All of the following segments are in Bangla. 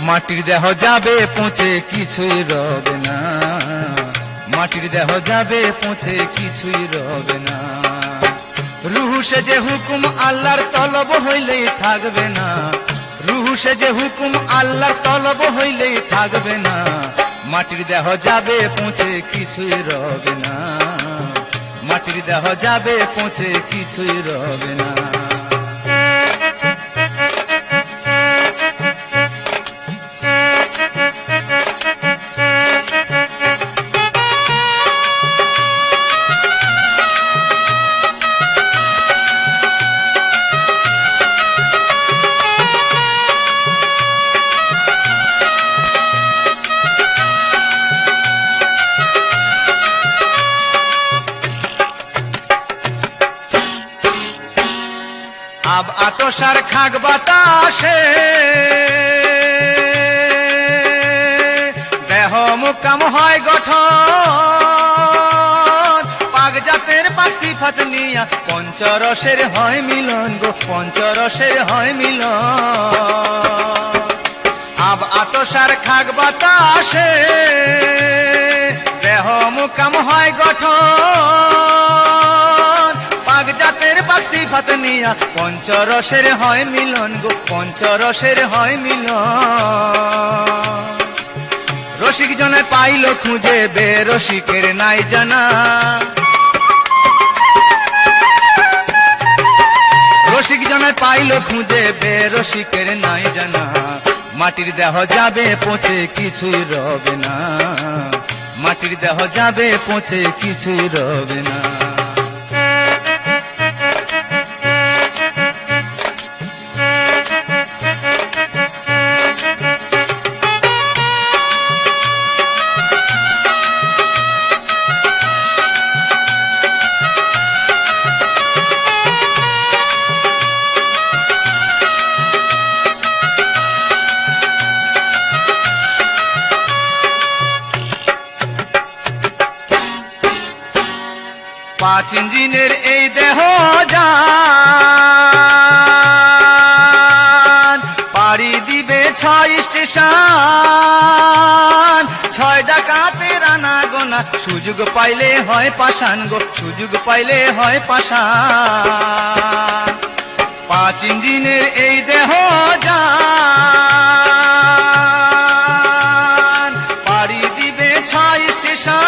মাটির দেহ যাবে পচে কিছুই রবে না, মাটির দেহ যাবে পচে কিছুই রবে না। রুহু সে যে হুকুম আল্লাহর তলব হইলেই থাকবে না, রুহু সে যে হুকুম আল্লাহর তলব হইলেই থাকবে না। মাটির দেহ যাবে পচে কিছুই রবে না, মাটির দেহ যাবে পচে কিছুই রবে না। আব আতসার খাক বাতাসে দেহ মুকাম হয় গঠন, পাক জাতের পাঁচ সিফাত নিয়া পঞ্চরসের হয় মিলন গো, পঞ্চরসের হয় মিলন। আব আতসার খাক বাতাসে দেহ মুকাম হয় গঠন, পাক জাতের পাঁচ সিফাত নিয়া পঞ্চরসের হয় মিলন গো, পঞ্চরসের হয় মিলন। রসিক জনে পাইল খুঁজে বেরসিকের নাই জানা, রসিক জনে পাইল খুঁজে বেরসিকের নাই জানা। মাটির দেহ যাবে পচে কিছুই রবে না, মাটির দেহ যাবে পচে কিছুই রবে না। পাঁচ ইঞ্জিনের এই দেহ যান, পাড়ি দিবে 6 স্টেশন, 6 ডাকাতের আনা গোনা, সুযোগ পাইলে হয় পাষাণ গো, সুযোগ পাইলে হয় পাষাণ। 5 ইঞ্জিনের এই দেহ যান, পাড়ি দিবে 6 স্টেশন,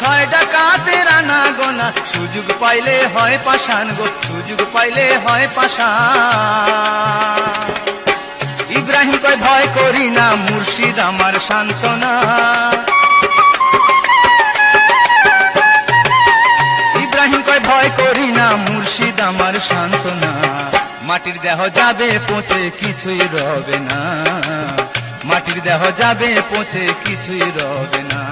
6 ডাকাতের আনা গোনা, সুযোগ পাইলে হয় পাষাণ গো, সুযোগ পাইলে হয় পাষাণ। ইব্রাহিম কয় ভয় করি না, মুর্শিদ আমার সান্ত্বনা, ইব্রাহিম কয় ভয় করি না, মুর্শিদ আমার সান্ত্বনা। মাটির দেহ যাবে পচে কিছুই রবে না, মাটির দেহ যাবে পচে কিছুই রবে না।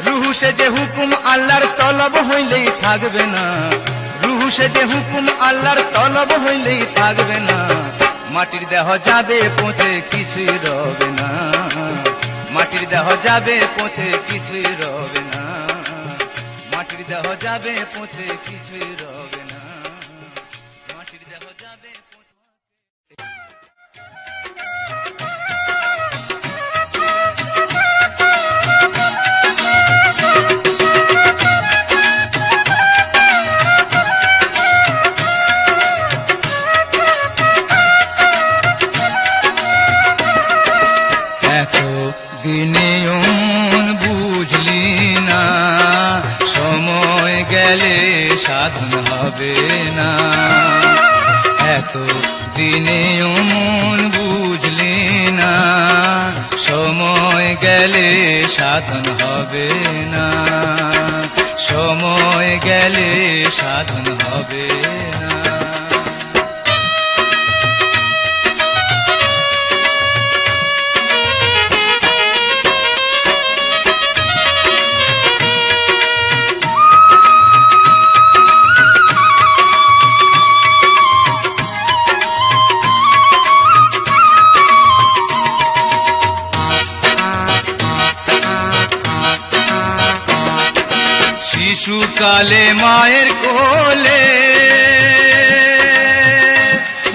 রুহু সে যে হুকুম আল্লাহর তলব হইলেই থাকবে না, রুহু সে যে হুকুম আল্লাহর তলব হইলেই থাকবে না। মাটির দেহ যাবে পচে কিছুই রবে না, মাটির দেহ যাবে পচে কিছুই রবে না, মাটির দেহ যাবে পচে কিছুই রবে না, মাটির দেহ যাবে। দিনে মন বুঝলি না, সময় গেলে সাধন হবে না। এত দিনে মন বুঝলি না, সময় গেলে সাধন হবে না, সময় গেলে সাধন হবে না। শিশুকালে মায়ের কোলে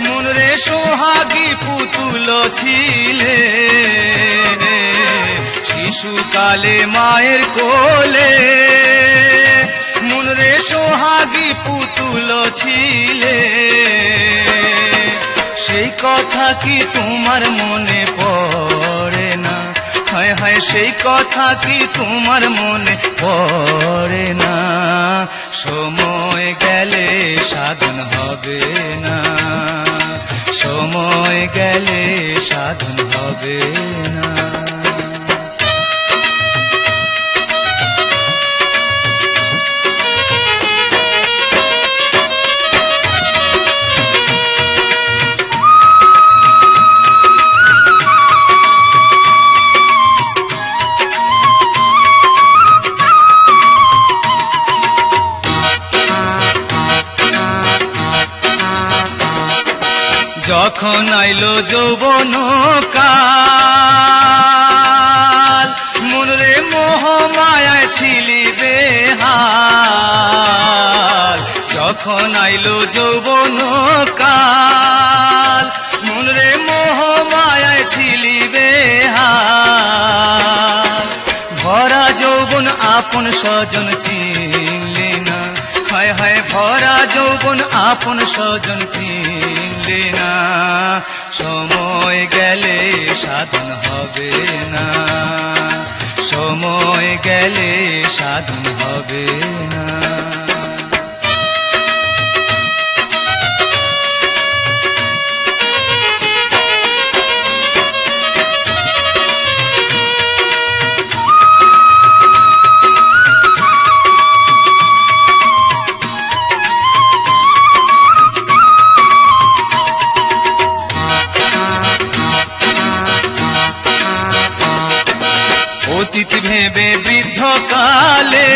মনরে সোহাগী পুতুল পুতুল ছিলে, শিশুকালে মায়ের কোলে মনরে সোহাগী পুতুল ছিলে। সেই কথা কি তোমার মনে পড়ে না? হায় হায়, সেই কথা কি তোমার মনে পড়ে না? সময় গেলে সাধন হবে না, সময় গেলে সাধন হবে না। যখন আইলো যৌবন কাল, মনরে মোহ মায়ায় ছিলি বেহাল। যখন আইলো যৌবন কাল, মনরে মোহ মায়ায় ছিলি বেহাল। ভরা যৌবন আপন স্বজন চিনলি না, হায় হায়, ভরা যৌবন আপন স্বজন চিনলি না। সময় গেলে সাধন হবে না, সময় গেলে সাধন হবে না। অতীত ভেবে বৃদ্ধ কালে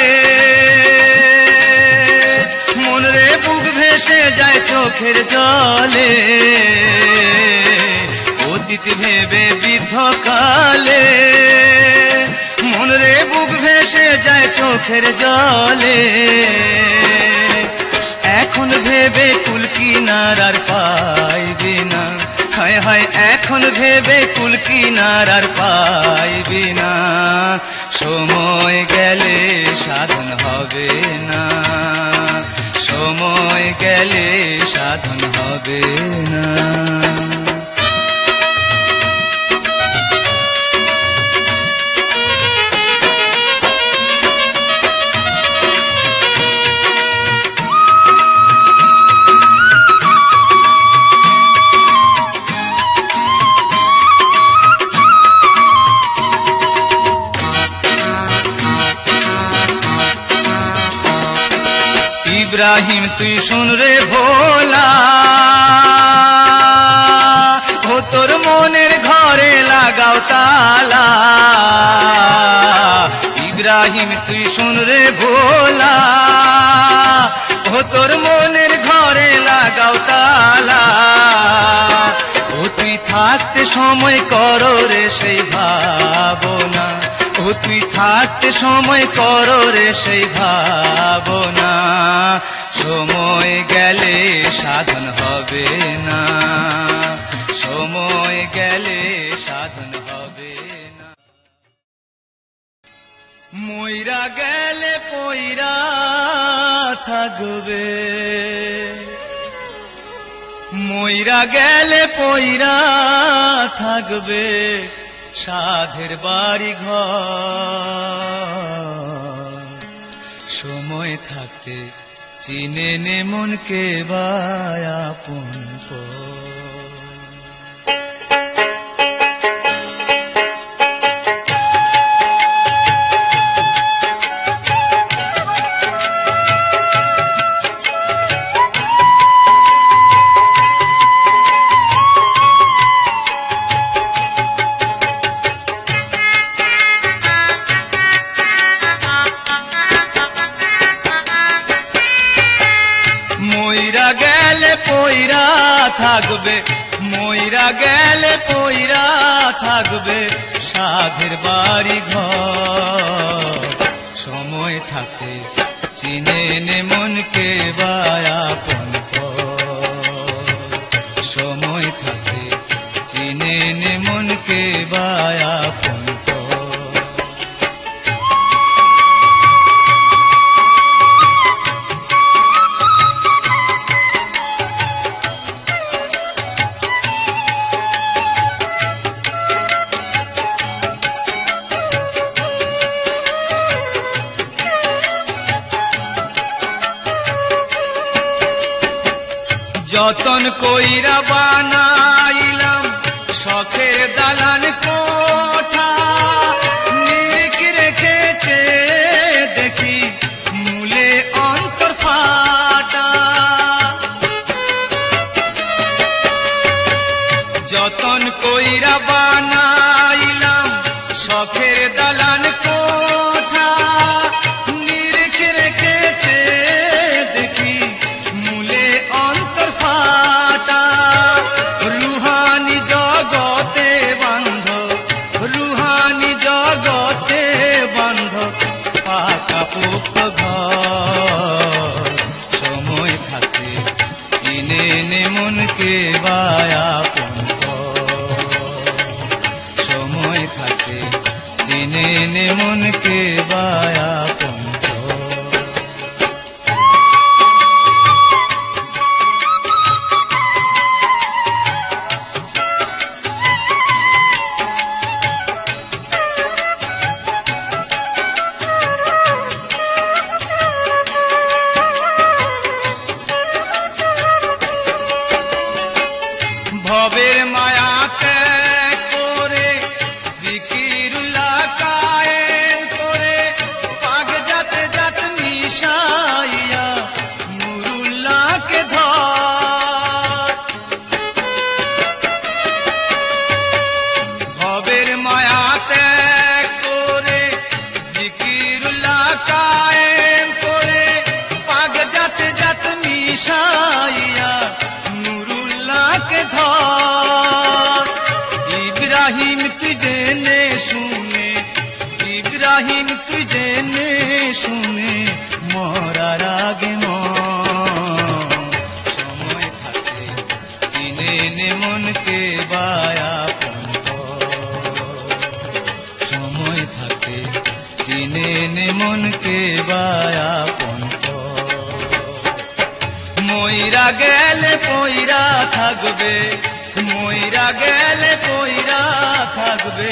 মনরে বুক ভেসে যায় চোখের জলে। অতীত ভেবে বৃদ্ধ কালে মনরে বুক ভেসে যায় চোখের জলে। এখন ভেবে কুল কিনারার পাইবি না, হায় হায়, এখন ভেবে কুল কিনারার পাইবি না। সময় গেলে সাধন হবে না, সময় গেলে সাধন হবে না। ইব্রাহিম তুই শুন রে ভোলা, ও তোর মনের ঘরে লাগাও তালা। ইব্রাহিম তুই শুন রে ভোলা, ও তোর মনের ঘরে লাগাও তালা। ও তুই থাকতে সময় করো রে সেই ভাবনা, ও তুই থাকতে সময় করো রে সেই ভাবনা। সময় গেলে সাধন হবে না, সময় গেলে সাধন হবে না। মইরা গেলে পইরা থাকবে, মইরা গেলে পইরা থাকবে সাধের বাড়ি ঘর। সময় থাকতে চিনে নে মনকে আপন পর। মইরা গেলে পইরা থাকবে, মইরা গেলে পইরা থাকবে সাধের বাড়ি ঘর। সময় থাকে চিনে নে মনকে আপন পর। সময় থাকে চিনে যতন কইরা বানাইলাম শখের দালান কোঠা, নিরিখ রেখেছে দেখি মূলে অন্তর ফাটা। যতন কইরা বানাইলাম শখের দালান কোঠা, নিরিখ রেখেছে দেখি মূলে অন্তর ফাটা। রুহানি জগতে বান্ধ, রুহানি জগতে বান্ধ পাকা পোক্ত ঘর। সময় থাকে চিনে নে মনকে বায়াপন কর, সময় থাকে চিনে নে মনকে বায়াপন কর। ভবের মায়া ত্যাগ করে জিকিরুল্লাহ কায়েম করে, পাগ জাতে জাত মিশাইয়া নুরুল্লাহকে ধর। ভবের মায়া ত্যাগ করে জিকিরুল্লাহ কায়েম করে, পাগ জাতে জাত মিশাইয়া নুরুল্লাহকে ধর। ইব্রাহিম তুই জেনে শুনে, ইব্রাহিম তুই জেনে শুনে মরার আগে মর। সময় থাকে চিনে নে মনকে বায়াপন কর, সময় থাকে চিনে নে মনকে বায়াপন কর। মইরা গেলে পইরা থাকবে, মইরা গেলে পইরা থাকবে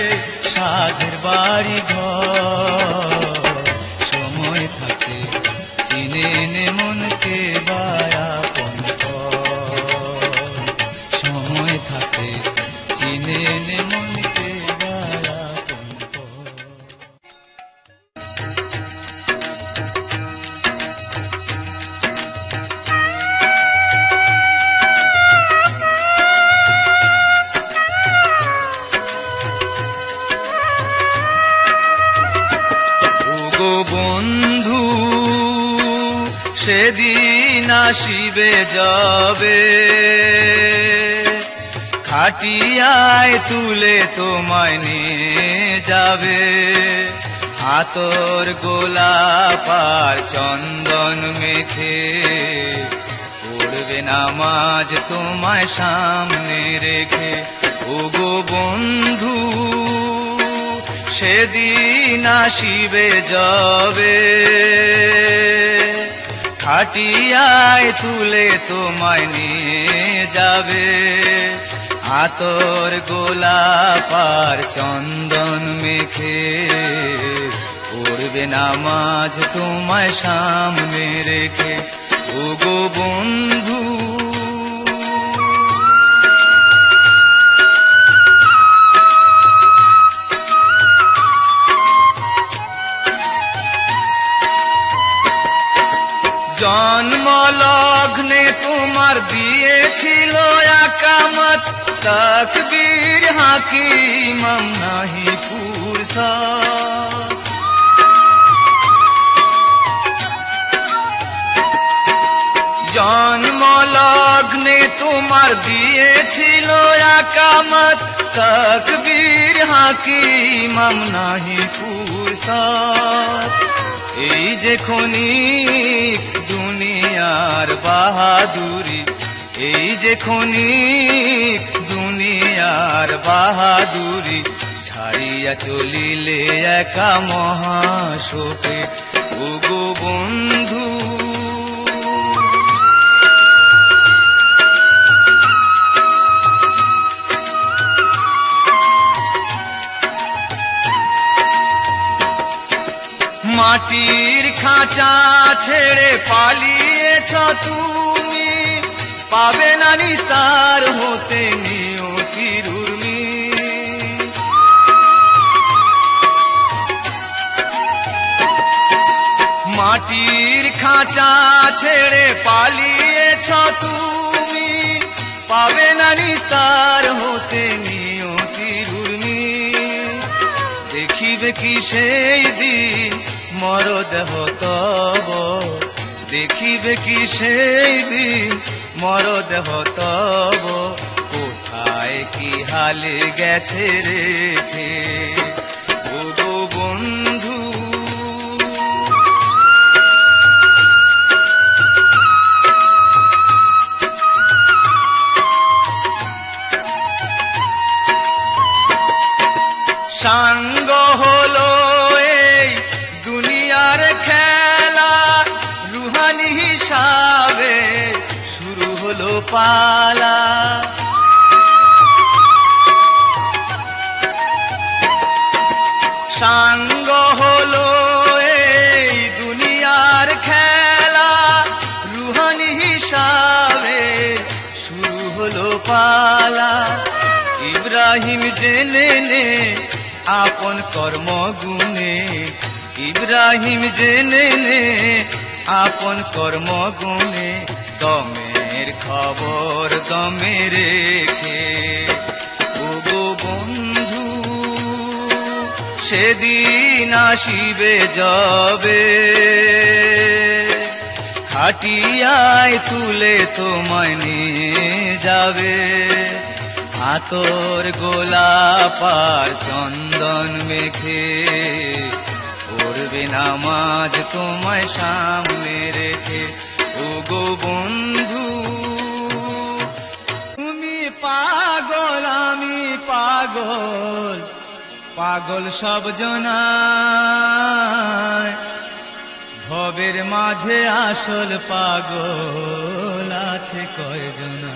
সাধের বাড়ি ঘর। সময় থাকে চিনে নে মনকে বায়াপন কর, সময় থাকে চিনে নে মনকে বায়াপন কর। ওগো বন্ধু সেদিন আসিবে যাবে, খাটিয়ায় তুলে তোমায় নিয়ে যাবে। আতর গোলাপ আর চন্দন মেখে পড়বে নামাজ তোমায় সামনে রেখে। ওগো বন্ধু সেদিন আসিবে যাবে, খাটিয়ায় তুলে তোমায় নিয়ে যাবে। আতর গোলাপ আর চন্দন মেখে পড়বে নামাজ তোমায় সামনে রেখে। ওগো বন্ধু জন্মলগ্নে তোমার দিয়েছিল একামত, তাকবীর হাকিম নাহি ফুরসত। জন্মলগ্নে তোমার দিয়েছিল একামত, তাকবীর হাকিম নাহি ফুরসত। এই যে ক্ষণিক দুনিয়ার বাহাদুরি, এই যে ক্ষণিক দুনিয়ার বাহাদুরি, ছাড়িয়া চলিলে একা মহাশোকে। ওগো বন্ধু মাটির খাঁচা ছেড়ে পালিয়েছ তুমি, পাবে না নিস্তার হতে নিয়তির উর্মি। মাটির খাঁচা ছেড়ে পালিয়েছ তুমি, পাবে না নিস্তার হতে নিয়তির উর্মি। দেখিবে কি সেই দিন মরদেহ তব, দেখিবে কি সেই দিন মরদেহ তব, কোথায় কি হালে গেছে রেখে ও গো বন্ধু। সাঙ্গ হলো এই দুনিয়ার খেলা, রুহানি হিসাবে শুরু হলো পালা। সাঙ্গ হলো এই দুনিয়ার খেলা, রুহানি হিসাবে শুরু হলো পালা। ইব্রাহিম জেনে নে আপন কর্ম গুণে, ইব্রাহিম জেনে নে আপন কর্ম গুণে, দমের খবর দমে রেখে ও গো বন্ধু। সেদিন আসিবে যবে, খাটিয়ায় তুলে তোমায় নিয়ে যাবে। আতর গোলাপ আর চন্দন মেখে পড়বে নামাজ তোমায় সামনে রেখে ও গো বন্ধু। তুমি পাগল আমি পাগল, পাগল সব জনায়, ভবের মাঝে আসল পাগল আছে কয়জনা।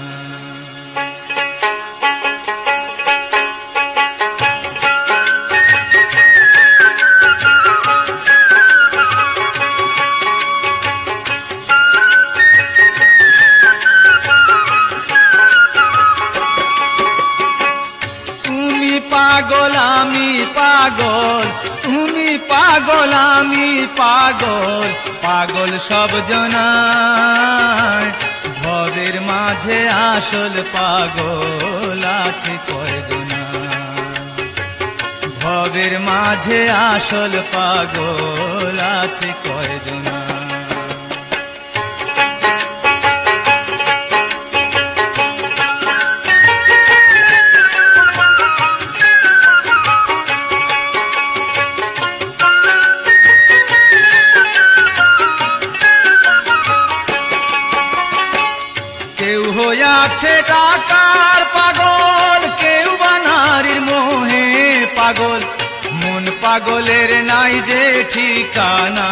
পাগল আমি পাগল, তুমি পাগল আমি পাগল, পাগল সব জনায়, ভবের মাঝে আসল পাগল আছে কয়জনা। ভবের মাঝে আসল পাগল আছে কয়জনা। কেউ হইয়াছে টাকার পাগল, কেউ বা নারীর মোহে পাগল, মন পাগলের নাই যে ঠিকানা।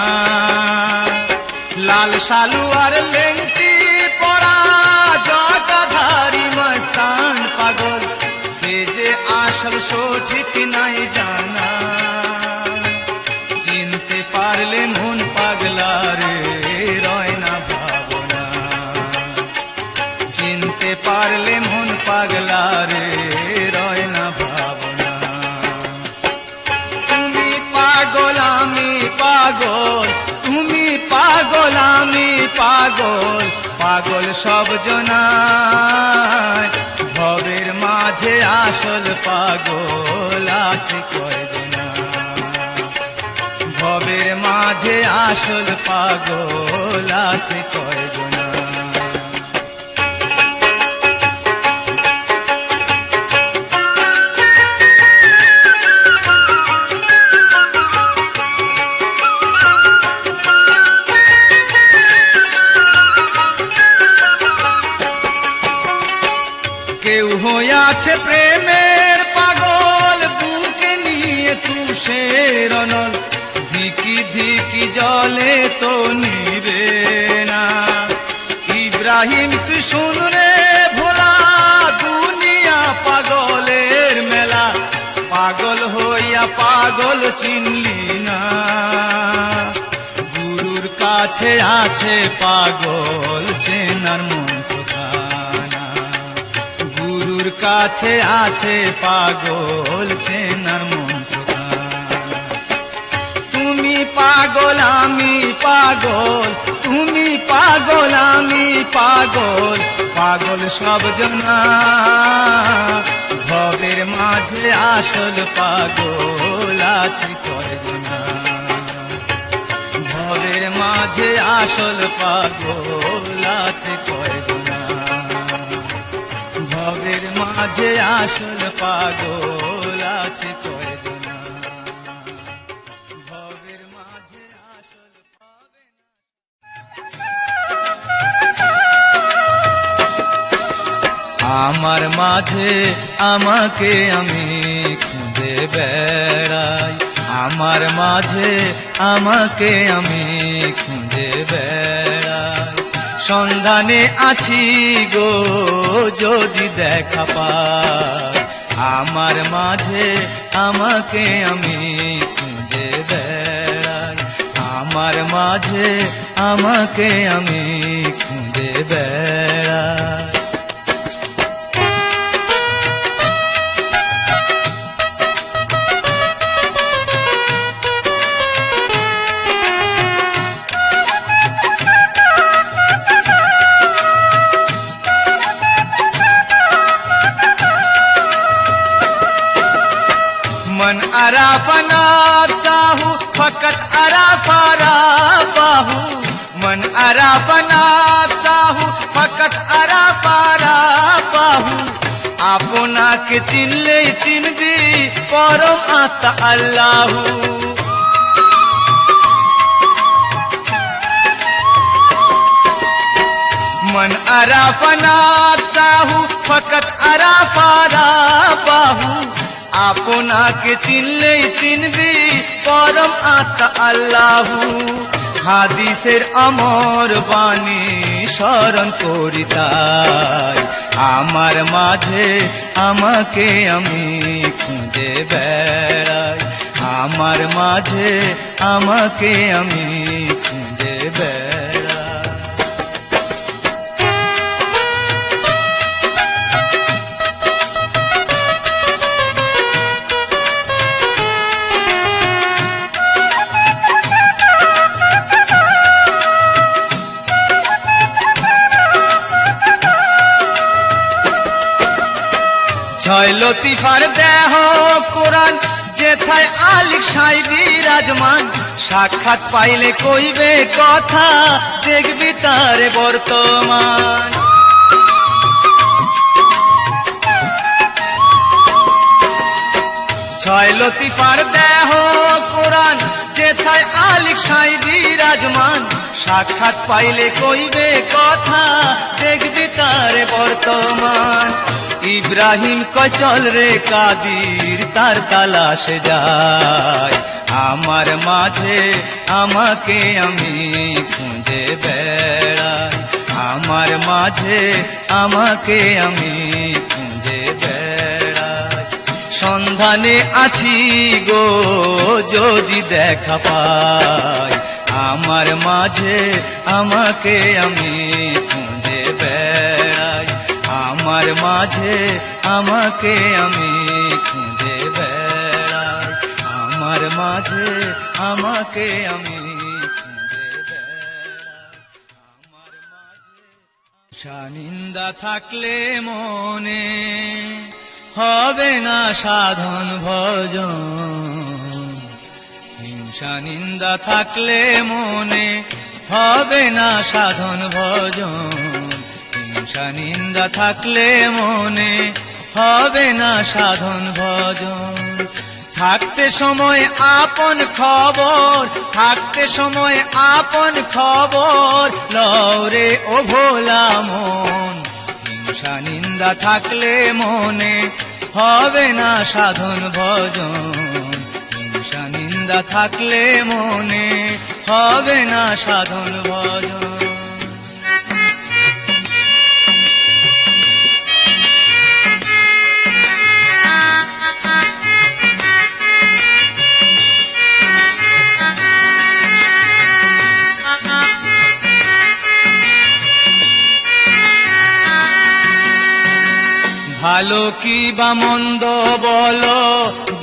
লাল সালুয়ার লেংটি পরা জটাধারী মস্তান পাগল, কে যে আসল সঠিক নাই জানা। চিনতে পারলে মন পাগলা রে রয় না ভাবনা, চিনতে পারলে মন পাগলা রে রয় না ভাবনা। তুমি পাগল আমি পাগল, তুমি পাগল আমি পাগল, পাগল সব জনায়, ভবের মাঝে আসল পাগল আছে কয়জনা। ভবের মাঝে আসল পাগল আছে কয়জনা। কেউ হইয়াছে প্রেমের পাগল, বুকে নিয়ে তুষের অনল, ধিকি ধিকি জলে তো নিবে না। ইব্রাহিম তুই শুন রে ভোলা, দুনিয়া পাগলের মেলা, পাগল হইয়া পাগল চিনলি না। গুরুর কাছে আছে পাগল চেনার মন কোথায়। কাছে আছে পাগল চেনার মন্ত্র। তুমি পাগল আমি পাগল, তুমি পাগল আমি পাগল, পাগল সব জনা। ভবের মাঝে আসল পাগল আছে কয়জনা, ভবের মাঝে আসল পাগল আছে কয়জনা, ভবের মাঝে আসল পাগল আছে কয়জনা, ভবের মাঝে আসল পাবে না। আমার মাঝে আমাকে আমি খুঁজে বেড়াই, আমার মাঝে আমাকে আমি খুঁজে বেড়াই। সন্ধানে আছি গো যদি দেখা পাই, আমার মাঝে আমাকে আমি খুঁজে বেড়াই, আমার মাঝে আমাকে আমি খুঁজে বেড়াই। मन अराफना साहू फकत अराफारा बाहू, मन अराफना साहू फकत अराफारा बाहू। आपनाके चिनले चिनबी परम आत्मा अल्लाहू। मन अराफना साहू फकत अराफारा बाहू। आपनाके चिनले चिनबी परम आत्मा अल्लाहू। हादिसेर अमर बाणी स्मरण करि ताई, आमार माझे आमाके आमी खुঁজে বেড়াই, आमार माझे आमाके आमी खुঁজে বেড়াই। ছয় লতিফার দেহ কোরআন যেথায় আলিক সাই বিরাজমান, সাক্ষাৎ পাইলে কইবে কথা দেখবি তারে বর্তমান। ছয় লতিফার দেহ কোরআন যেথায় আলিক সাই বিরাজমান, সাক্ষাৎ পাইলে কইবে কথা দেখবি তারে বর্তমান। ইব্রাহিম কয় চল রে কাদির তার তালাশে যায়, আমার মাঝে আমাকে আমি খুঁজে বেড়াই, আমার মাঝে আমাকে আমি খুঁজে বেড়াই। সন্ধানে আছি গো যদি দেখা পাই, আমার মাঝে আমাকে আমি খুঁজে বেড়াই, আমার মাঝে আমাকে আমি খুঁজে বেড়াই, আমার মাঝে আমাকে আমি খুঁজে বেড়াই, আমার মাঝে। শানিন্দা থাকলে মনে হবে না সাধন ভজন, হিংসা নিন্দা থাকলে মনে হবে না সাধন ভজন, হিংসা নিন্দা থাকলে মনে হবে না সাধন ভজন। থাকতে সময় আপন খবর, থাকতে সময় আপন খবর লওরে ও ভোলা মন, হিংসা নিন্দা থাকলে মনে হবে না সাধন ভজন, হিংসা নিন্দা থাকলে মনে হবে না সাধন ভজন। ভালো কি বা মন্দ বলো,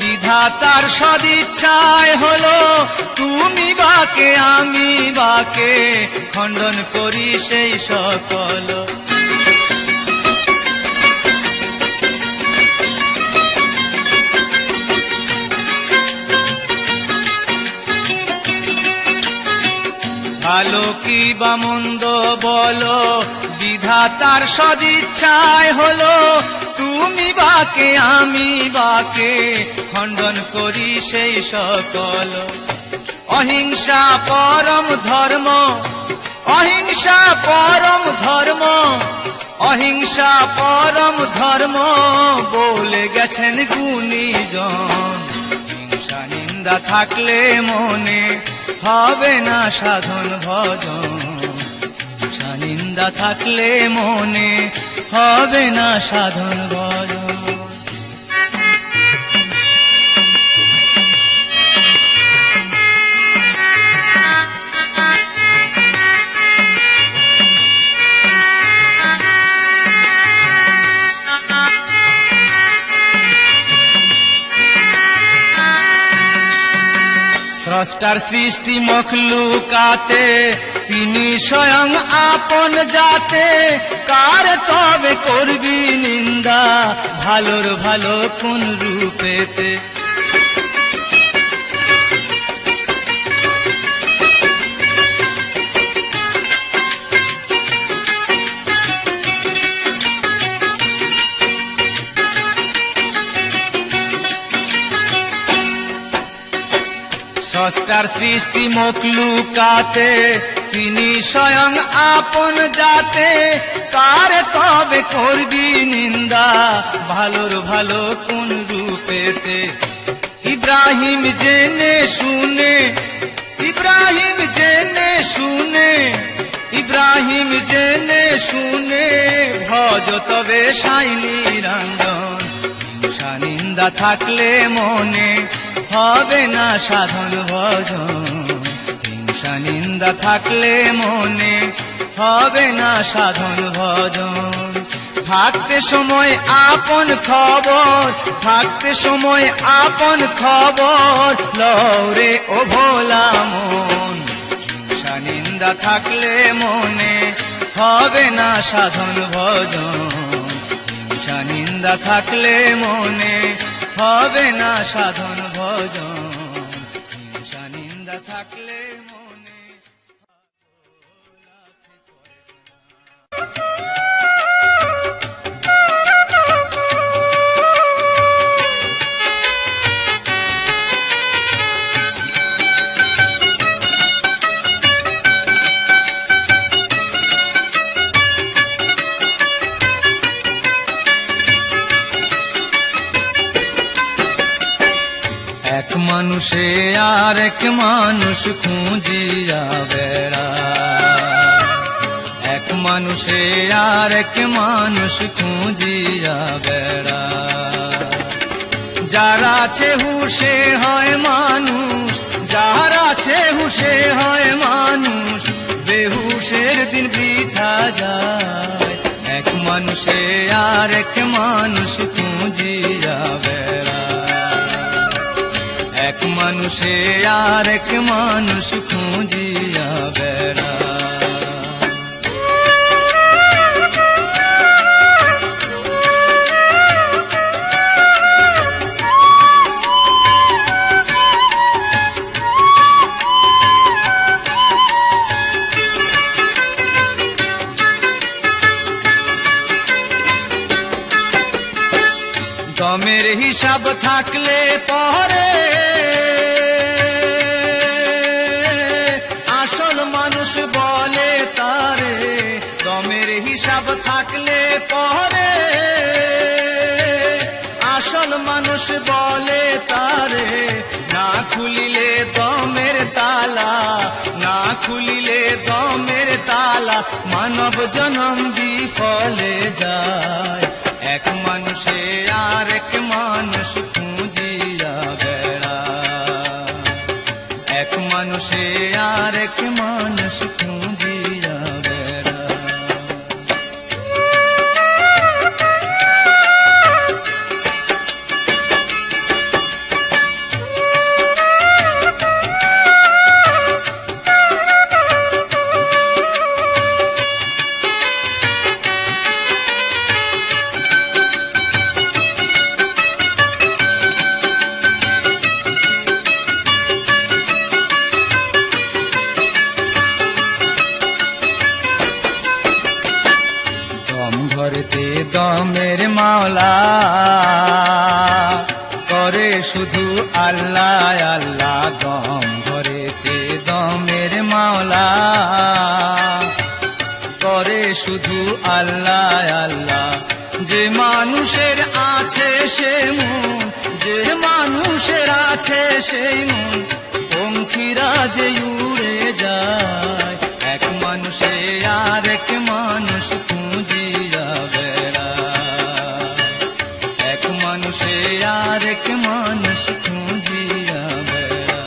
বিধাতার সদিচ্ছায় হলো। তুমি বাকে আমি বাকে, খণ্ডন করি সেই সকল। ভালো কি বা মন্দ বলো, বিধাতার সদিচ্ছায় হলো। তুমি বাকে আমি বাকে, খণ্ডন করি সেই সকল। অহিংসা পরম ধর্ম, অহিংসা পরম ধর্ম, অহিংসা পরম ধর্ম বলে গেছেন গুণীজন। হিংসা নিন্দা থাকলে মনে হবে না সাধন ভজন। হিংসা নিন্দা থাকলে মনে হবে না সাধন ভজন। স্রষ্টার সৃষ্টি মখলুকাতে, তিনি স্বয়ং আপন যাতে। কার তবে করবি নিন্দা, ভালোর ভালো কোন রূপেতে। স্রষ্টার সৃষ্টি মখলুকাতে, তিনি স্বয়ং আপন যাতে। কার তবে করবি নিন্দা, ভালোর ভালো কোন রূপেতে। ইব্রাহিম জেনে শুনে, ইব্রাহিম জেনে শুনে, ইব্রাহিম জেনে শুনে ভজ তবে সাই নিরঞ্জন। হিংসা নিন্দা থাকলে মনে হবে না সাধন ভজন। হিংসা নিন্দা থাকলে মনে হবে না সাধন ভজন। থাকতে সময় আপন খবর, থাকতে সময় আপন খবর লওরে ও ভোলা মন। হিংসা নিন্দা থাকলে মনে হবে না সাধন ভজন। হিংসা নিন্দা থাকলে মনে হবে না সাধন ভজন। হিংসা নিন্দা থাকলে মনে। এক মানুষে আর এক মানুষ খুঁজিয়া বেড়া, এক মানুষে আর এক মানুষ খুঁজিয়া বেড়া। যার আছে হুশে হয় মানুষ, যার আছে হুশে হয় মানুষ, বেহুশের দিন বৃথা যায়। এক মানুষে আর এক মানুষ খুঁজিয়া বেড়া, এক মানুষে আর এক মানুষ খুঁজিয়া বেড়া। দমের হিসাব থাকলে পরে আসল মানুষ বলে তারে। দমের হিসাব থাকলে পরে আসল মানুষ বলে তারে। না খুলিলে দমের তালা, না খুলিলে দমের তালা, মানব জনম বিফলে যায়। এক মানুষে আর এক মানুষ খুঁজিয়া বেড়া, এক মানুষে আর এক মানুষ খুঁজিয়া বেড়া। ঘরেতে দমের মাওলা করে শুধু আল্লাহ আল্লাহ, দম ঘরেতে দমের মাওলা করে শুধু আল্লাহ আল্লাহ। যে মানুষের আছে সে মন, যে মানুষের আছে সেই মন পঙ্খিরা যে উড়ে যায়, এক মানুষে আর এক মানুষ খুঁজিয়া বেড়ায়, এক মানুষে আর এক মানুষ খুঁজিয়া বেড়ায়।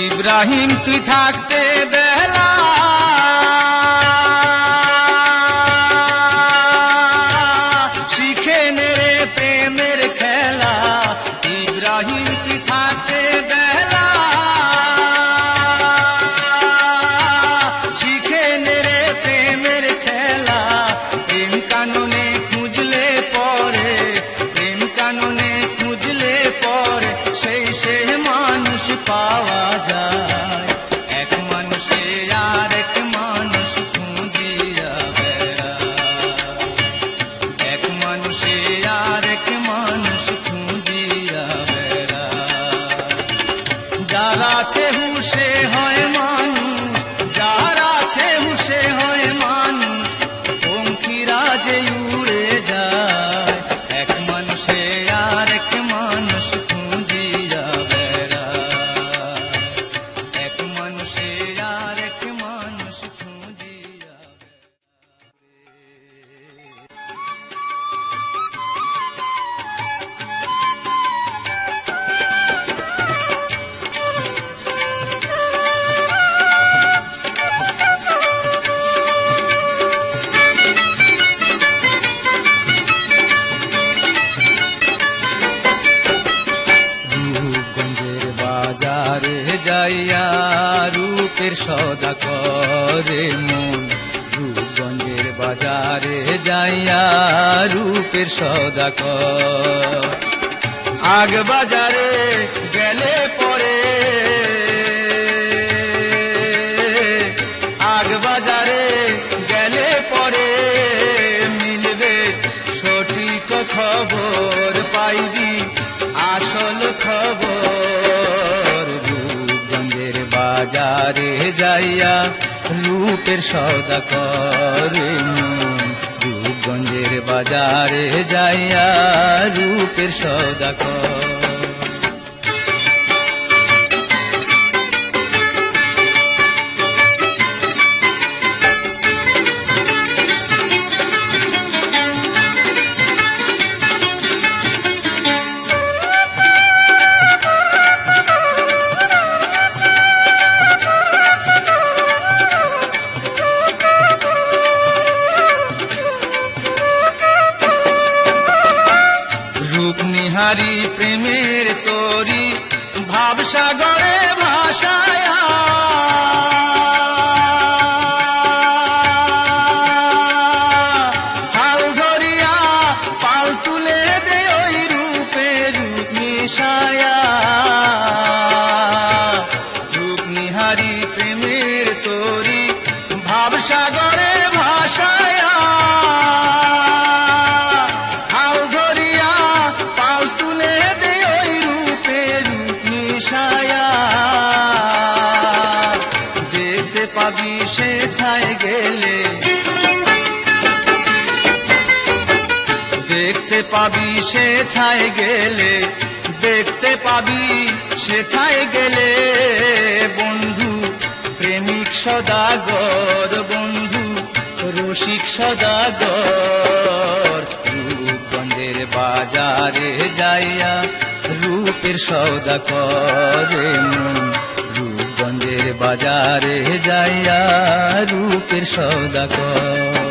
ইব্রাহিম তুই থাকতে বেলা শিখে নে রে প্রেমের খেলা, ইব্রাহিম তুই থাকতে বেলা শিখে নে রে প্রেমের খেলা। প্রেম কাননে খুঁজলে পরে, প্রেম কাননে খুঁজলে পরে সেই সে মানুষ পাওয়া যায়, এক মানুষে আর এক মানুষ খুঁজিয়া বেড়ায়, এক মানুষে আর এক মানুষ খুঁজিয়া বেড়ায়। যার আছে হুশে হয় মানুষ, যার আছে হুশে হয় মানুষ পঙ্খিরা যে উড়ে যায়, এক মানুষে আর এক মানুষ খুঁজিয়া বেড়ায়, এক মানুষে আর এক মানুষ খুঁজিয়া রূপগঞ্জের বাজারে যাইয়া রূপের সদা করে মন, রূপগঞ্জের বাজারে যাইয়া রূপের সদা কর। আগ বাজারে গেলে পরে, আগ বাজারে গেলে পরে মিলবে সঠিক খবর, পাইবি আসল খবর। রূপগঞ্জের বাজারে যাইয়া রূপের সদা করে মন, রূপগঞ্জের বাজারে যাইয়া রূপের সদা কর। রূপনিহারি প্রেমের তরি ভাবসাগরে ভাসায়া, হাল ধরিয়া পাল তুলে দে ওই রূপে রূপ মিশায়া। রূপনিহারি প্রেমের তরি ভাবসাগরে ভাসায়া, হাল ধরিয়া পাল তুলে দে ওই রূপে রূপ মিশায়া। যেতে পাবি সেথায় গেলে, দেখতে পাবি সেথায় গেলে, দেখতে পাবি সেথায় গেলে বন্ধু প্রেমিক সদাগর, বন্ধু রসিক সদাগর। রূপগঞ্জের বাজারে যাইয়া রূপের সদা করে মন, রূপগঞ্জের বাজারে যাইয়া রূপের সদা কর।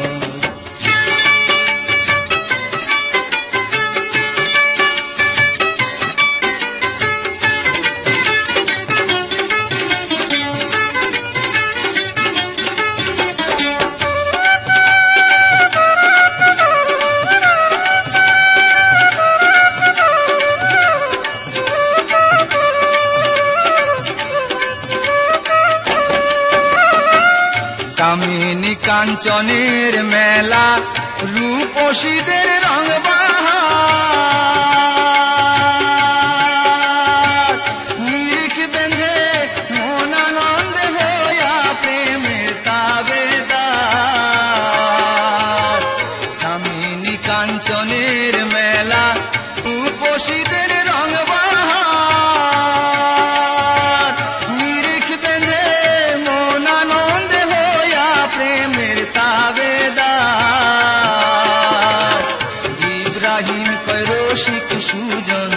কামিনী কাঞ্চনের মেলা, রূপসীদের রং বাহার, নিরিখ বেঁধে মন আনন্দে হইয়া প্রেমের তাবেদার। কামিনী কাঞ্চনের মেলা, রূপসীদের রং বাহার, নিরিখ বেঁধে মন আনন্দে হইয়া প্রেমের তাবেদার। ইব্রাহিম কয় রসিক সুজন,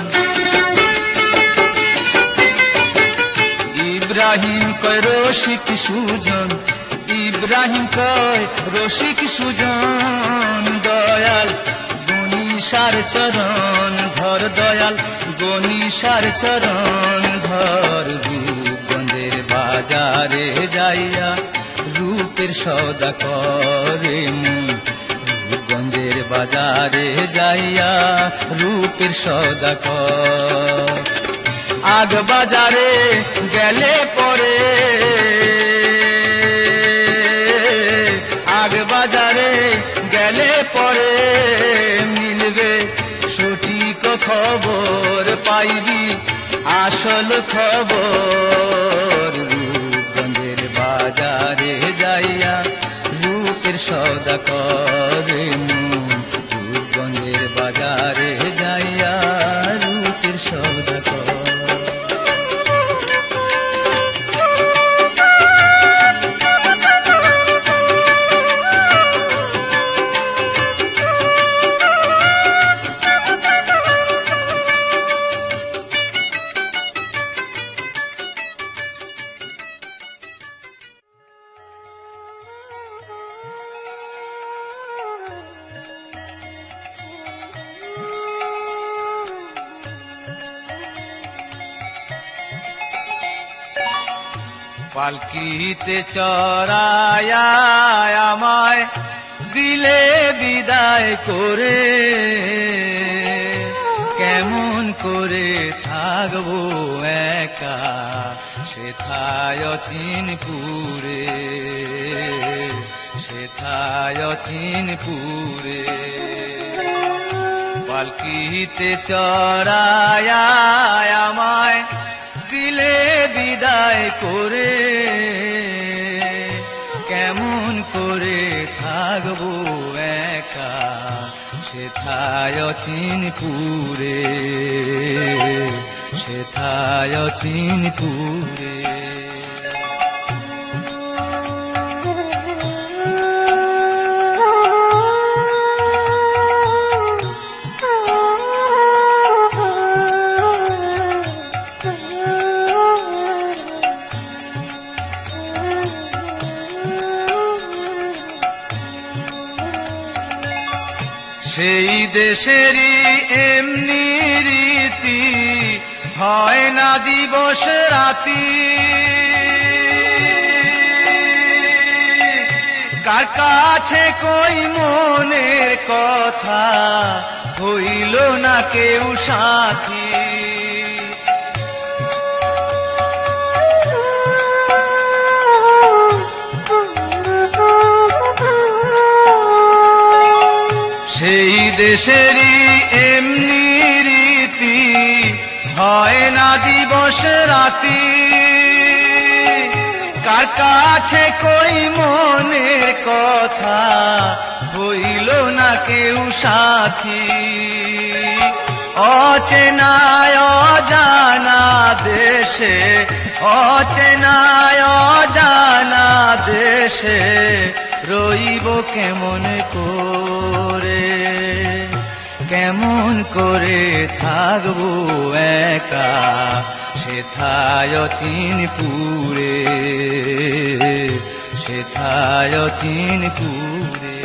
ইব্রাহিম কয় রসিক সুজন, ইব্রাহিম কয় রসিক সুজন। দয়াল গণিসার চরণ ধর, দয়াল গণিসার চরণ ধর। রূপগঞ্জের বাজারে যাইয়া রূপের সওদা করে মন, রূপগঞ্জের বাজারে যাইয়া রূপের সওদা কর। আগ বাজারে গেলে পরে, আগ বাজারে গেলে পরে মিলবে সঠিক খবর, পাইবি আসল খবর। রূপগঞ্জের বাজারে যাইয়া রূপের সওদা করে মন, রূপগঞ্জের বাজারে যাইয়া রূপের সওদা করে। পালকিতে চড়ায়া আমায় দিলে বিদায় করে, কেমন করে থাকবো একা সেথায় চিনপুরে, সেথায় চিনপুরে। পালকিতে চড়ায়া আমায় দিলে বিদায় করে, কেমন করে থাকবো একা সেথায় চিনপুরে, সেথায় চিনপুরে। সেই দেশেরই এমনি রীতি, হয় না দিবস রাতি, কার কাছে কই মনের কথা, হইল না কেউ সাথী। সেই দেশেরই এমনি রীতি, হয় না দিবস রাতি, কার কাছে কই মনের কথা, হইল না কেউ সাথী। অচেনায় অজানা দেশে, অচেনায় অজানা দেশে রইব কেমন করে, কেমন করে থাকবো একা সেথায় চিনপুরে, সেথায় চিনপুরে।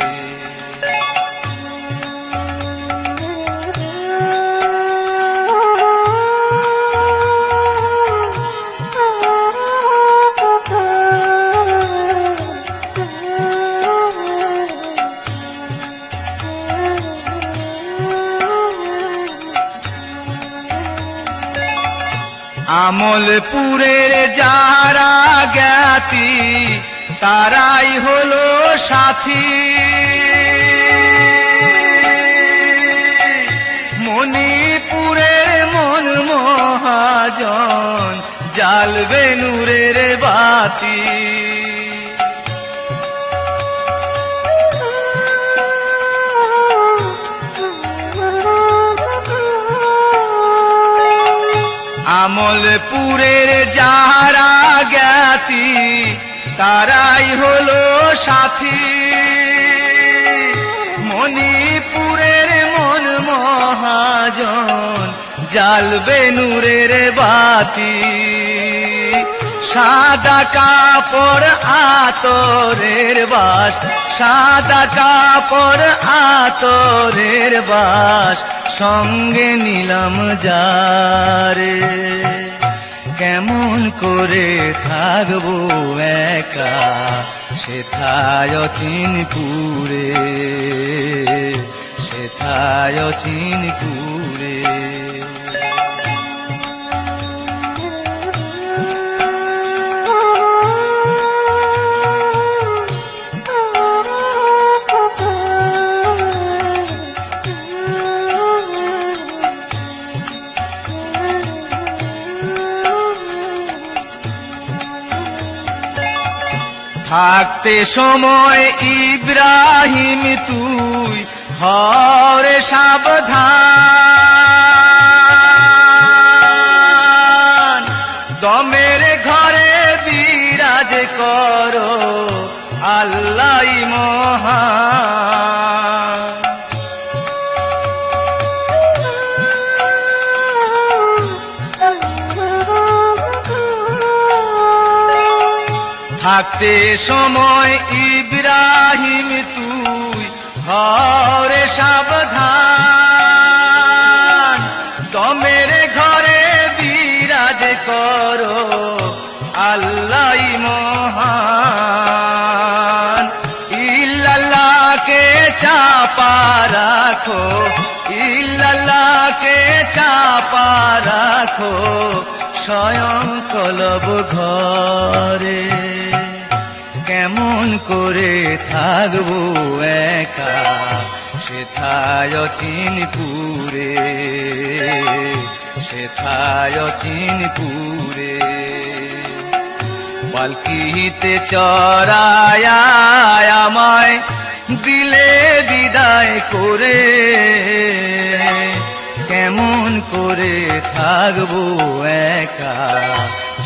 আমলপুরের যারা জ্ঞাতি, তারাই হলো সাথী। মণিপুরের মন মহাজন জ্বালবে নূরের বাতি। আমলপুরের যারা জ্ঞাতি তারাই হলো সাথী। মণিপুরের মন মহাজন জ্বালবে নূরের বাতি। সাদা কাপড় আতরের বাস, সাদা কাপড় আতরের বাস সঙ্গে নিলাম যারে। কেমন করে থাকবো একা সেথায় চিনপুরে, সেথায় চিনপুরে। থাকতে সময় ইব্রাহিম তুই হরে সাবধান। দমের ঘরে বিরাজ করো আল্লাহ মহান। থাকতে সময় ইব্রাহিম তুই হরে সাবধান। দমের ঘরে বিরাজ করো আল্লাহ মহান। ইল্লাল্লাহকে চাপা রাখো, ইল্লাল্লাহকে চাপা রাখো স্বয়ং কলব ঘরে। কেমন করে থাকবো একা সেথায় চিনপুরে, সেথায় চিনপুরে। পালকিতে চড়ায় আমায় দিলে বিদায় করে। কেমন করে থাকবো একা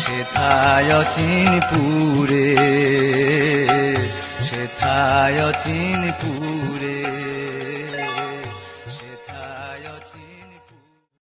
সেথায় চিনপুরে, সেথায় চিনপুরে।